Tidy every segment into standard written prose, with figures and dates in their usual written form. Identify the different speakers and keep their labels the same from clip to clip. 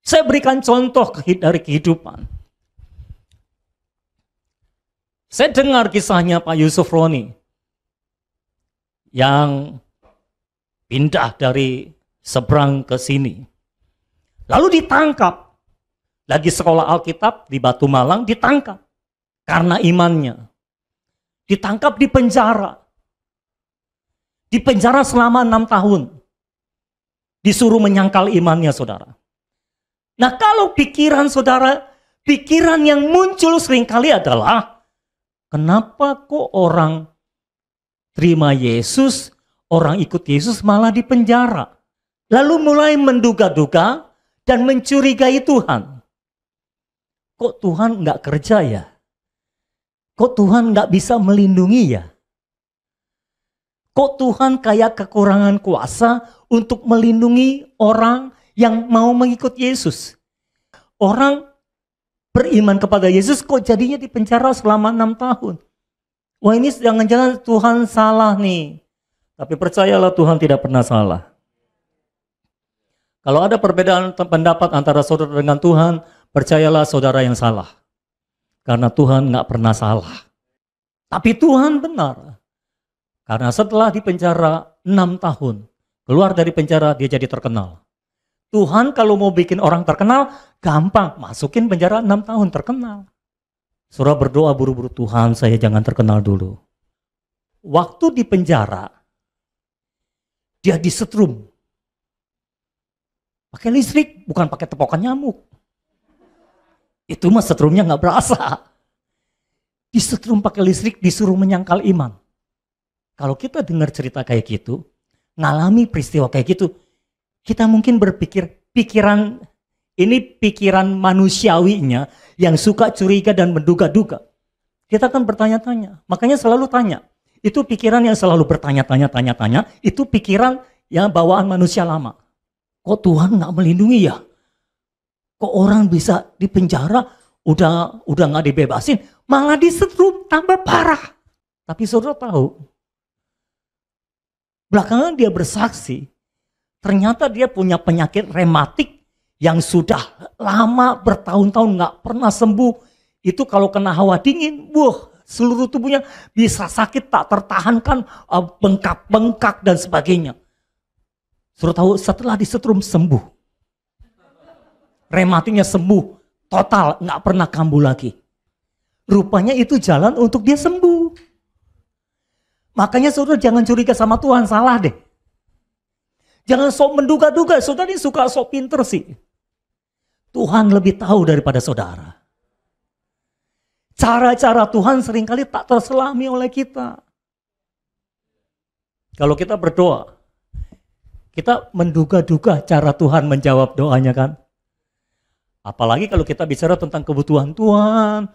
Speaker 1: Saya berikan contoh dari kehidupan. Saya dengar kisahnya Pak Yusuf Roni yang pindah dari seberang ke sini. Lalu ditangkap. Lagi sekolah Alkitab di Batu Malang, ditangkap karena imannya. Ditangkap di penjara. Di penjara selama 6 tahun. Disuruh menyangkal imannya, saudara. Nah, kalau pikiran saudara, pikiran yang muncul seringkali adalah, kenapa kok orang terima Yesus, orang ikut Yesus malah di penjara? Lalu mulai menduga-duga dan mencurigai Tuhan. Kok Tuhan nggak kerja ya? Kok Tuhan nggak bisa melindungi ya? Kok Tuhan kayak kekurangan kuasa untuk melindungi orang yang mau mengikut Yesus? Orang beriman kepada Yesus kok jadinya di penjara selama 6 tahun? Wah, ini jangan-jangan Tuhan salah nih. Tapi percayalah, Tuhan tidak pernah salah. Kalau ada perbedaan pendapat antara saudara dengan Tuhan, percayalah saudara yang salah. Karena Tuhan nggak pernah salah. Tapi Tuhan benar. Karena setelah di penjara 6 tahun, keluar dari penjara dia jadi terkenal. Tuhan kalau mau bikin orang terkenal, gampang. Masukin penjara 6 tahun terkenal. Saudara berdoa buru-buru, Tuhan saya jangan terkenal dulu. Waktu di penjara, dia disetrum. Pakai listrik, bukan pakai tepokan nyamuk. Itu mah setrumnya nggak berasa. Disetrum pakai listrik, disuruh menyangkal iman. Kalau kita dengar cerita kayak gitu, ngalami peristiwa kayak gitu, kita mungkin berpikir, pikiran manusiawinya yang suka curiga dan menduga-duga. Kita kan bertanya-tanya, makanya selalu tanya. Itu pikiran yang selalu bertanya-tanya, itu pikiran yang bawaan manusia lama. Kok Tuhan nggak melindungi ya? Kok orang bisa di penjara, udah nggak dibebasin, malah disetrum tambah parah. Tapi saudara tahu, belakangan dia bersaksi, ternyata dia punya penyakit rematik yang sudah lama bertahun-tahun nggak pernah sembuh. Itu kalau kena hawa dingin, seluruh tubuhnya bisa sakit tak tertahankan, bengkak-bengkak dan sebagainya. Saudara tahu setelah disetrum sembuh. Rematiknya sembuh, total, nggak pernah kambuh lagi. Rupanya itu jalan untuk dia sembuh. Makanya saudara jangan curiga sama Tuhan, salah deh. Jangan sok menduga-duga, saudara ini suka sok pinter sih. Tuhan lebih tahu daripada saudara. Cara-cara Tuhan seringkali tak terselami oleh kita. Kalau kita berdoa, kita menduga-duga cara Tuhan menjawab doanya kan. Apalagi kalau kita bicara tentang kebutuhan Tuhan,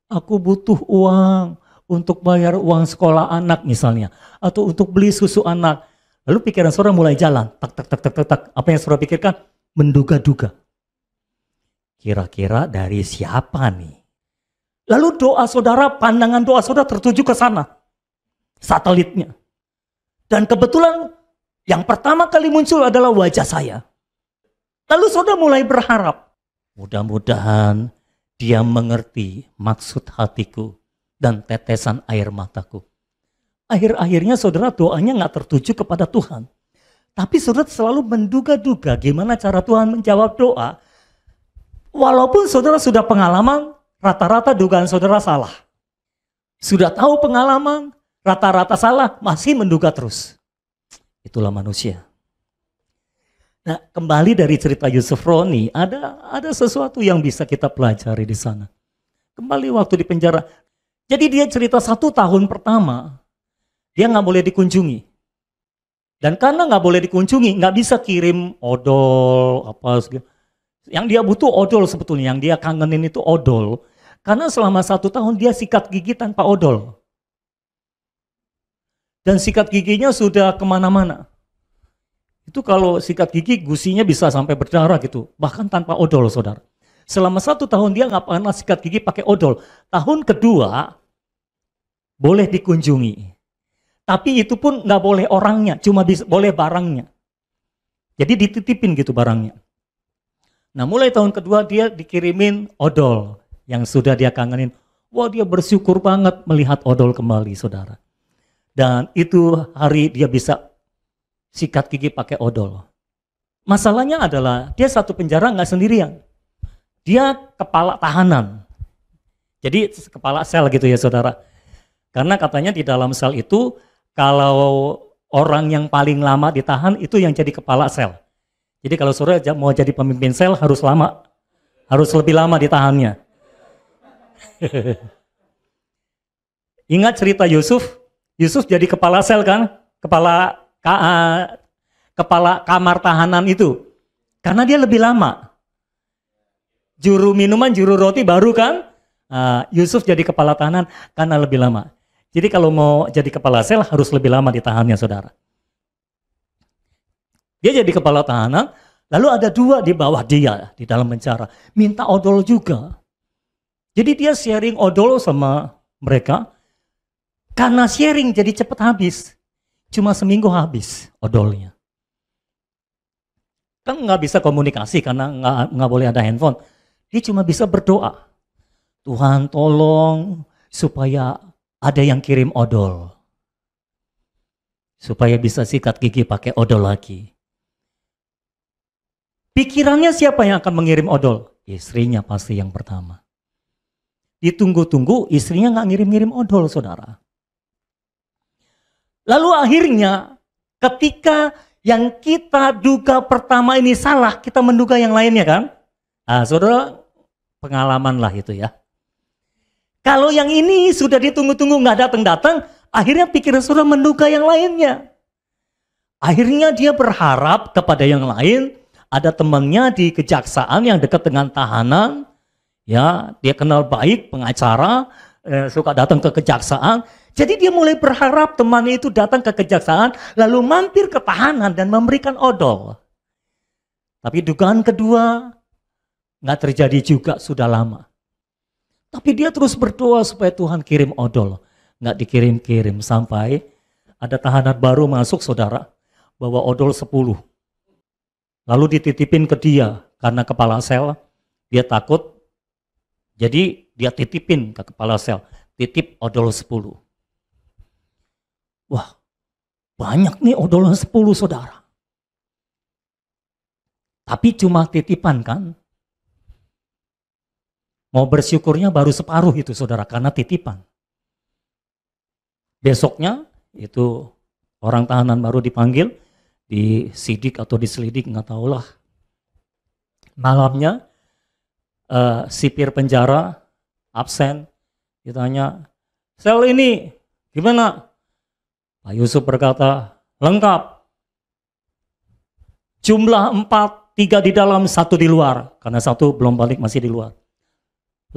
Speaker 1: aku butuh uang untuk bayar uang sekolah anak misalnya, atau untuk beli susu anak. Lalu pikiran saudara mulai jalan, tak. Apa yang saudara pikirkan? Menduga-duga. Kira-kira dari siapa nih? Lalu doa saudara, pandangan doa saudara tertuju ke sana, satelitnya. Dan kebetulan yang pertama kali muncul adalah wajah saya. Lalu saudara mulai berharap, mudah-mudahan dia mengerti maksud hatiku dan tetesan air mataku. Akhir-akhirnya saudara doanya nggak tertuju kepada Tuhan. Tapi saudara selalu menduga-duga gimana cara Tuhan menjawab doa. Walaupun saudara sudah pengalaman, rata-rata dugaan saudara salah. Sudah tahu pengalaman, rata-rata salah, masih menduga terus. Itulah manusia. Nah, kembali dari cerita Yusuf Roni, ada sesuatu yang bisa kita pelajari di sana. Kembali waktu di penjara. Jadi dia cerita 1 tahun pertama, dia nggak boleh dikunjungi. Dan karena nggak boleh dikunjungi, nggak bisa kirim odol, apa segala. Yang dia butuh odol sebetulnya, yang dia kangenin itu odol. Karena selama 1 tahun dia sikat gigi tanpa odol. Dan sikat giginya sudah kemana-mana. Itu kalau sikat gigi gusinya bisa sampai berdarah gitu. Bahkan tanpa odol saudara. Selama 1 tahun dia nggak pernah sikat gigi pakai odol. Tahun kedua boleh dikunjungi. Tapi itu pun nggak boleh orangnya, cuma boleh barangnya. Jadi dititipin gitu barangnya. Nah mulai tahun kedua dia dikirimin odol yang sudah dia kangenin. Wah dia bersyukur banget melihat odol kembali saudara. Dan itu hari dia bisa sikat gigi pakai odol. Masalahnya adalah dia satu penjara nggak sendirian. Dia kepala tahanan. Jadi kepala sel gitu ya saudara. Karena katanya di dalam sel itu kalau orang yang paling lama ditahan itu yang jadi kepala sel. Jadi kalau saudara mau jadi pemimpin sel harus lama. Harus lebih lama ditahannya. Ingat cerita Yusuf? Yusuf jadi kepala sel kan? Kepala kamar tahanan itu. Karena dia lebih lama. Juru minuman, juru roti baru kan? Yusuf jadi kepala tahanan karena lebih lama. Jadi kalau mau jadi kepala sel harus lebih lama ditahannya saudara. Dia jadi kepala tahanan, lalu ada dua di bawah dia di dalam penjara. Minta odol juga. Jadi dia sharing odol sama mereka. Karena sharing jadi cepat habis. Cuma seminggu habis odolnya. Kan nggak bisa komunikasi karena nggak boleh ada handphone. Dia cuma bisa berdoa. Tuhan tolong supaya ada yang kirim odol. Supaya bisa sikat gigi pakai odol lagi. Pikirannya siapa yang akan mengirim odol? Istrinya pasti yang pertama. Ditunggu-tunggu istrinya nggak ngirim-ngirim odol saudara. Lalu akhirnya ketika yang kita duga pertama ini salah, kita menduga yang lainnya kan? Saudara pengalaman lah itu ya. Kalau yang ini sudah ditunggu-tunggu nggak datang-datang, akhirnya pikiran saudara menduga yang lainnya. Akhirnya dia berharap kepada yang lain, ada temannya di kejaksaan yang dekat dengan tahanan, ya dia kenal baik pengacara, suka datang ke kejaksaan. Jadi dia mulai berharap temannya itu datang ke kejaksaan, lalu mampir ke tahanan dan memberikan odol. Tapi dugaan kedua nggak terjadi juga sudah lama. Tapi dia terus berdoa supaya Tuhan kirim odol. Nggak dikirim-kirim sampai ada tahanan baru masuk saudara. Bawa odol 10. Lalu dititipin ke dia karena kepala sel. Dia takut. Jadi dia titipin ke kepala sel. Titip odol 10. Wah banyak nih odol 10 saudara. Tapi cuma titipan kan. Mau bersyukurnya baru separuh itu saudara karena titipan. Besoknya itu orang tahanan baru dipanggil, disidik atau diselidik nggak tahulah. Malamnya sipir penjara absen, ditanya, sel ini gimana? Pak Yusuf berkata, lengkap. Jumlah 4, 3 di dalam, 1 di luar. Karena 1 belum balik masih di luar.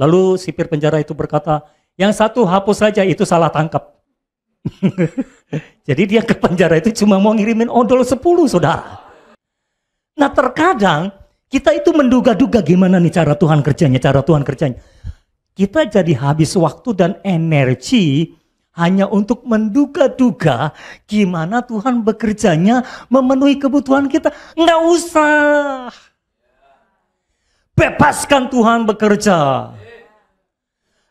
Speaker 1: Lalu sipir penjara itu berkata, yang 1 hapus saja itu salah tangkap. Jadi dia ke penjara itu cuma mau ngirimin odol 10 saudara. Nah terkadang kita itu menduga-duga gimana nih cara Tuhan kerjanya, Kita jadi habis waktu dan energi hanya untuk menduga-duga gimana Tuhan bekerjanya memenuhi kebutuhan kita. Nggak usah. Bebaskan Tuhan bekerja.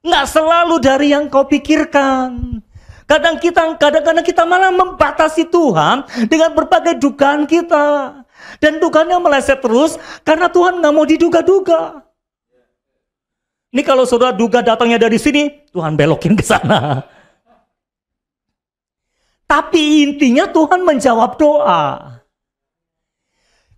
Speaker 1: Nggak selalu dari yang kau pikirkan. Kadang-kadang kita malah membatasi Tuhan dengan berbagai dugaan kita. Dan dugaannya meleset terus karena Tuhan nggak mau diduga-duga. Ini kalau saudara duga datangnya dari sini, Tuhan belokin ke sana. Tapi intinya Tuhan menjawab doa.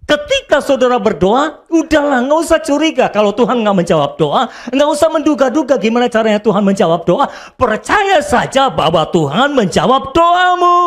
Speaker 1: Ketika saudara berdoa, udahlah nggak usah curiga kalau Tuhan nggak menjawab doa, nggak usah menduga-duga gimana caranya Tuhan menjawab doa. Percaya saja bahwa Tuhan menjawab doamu.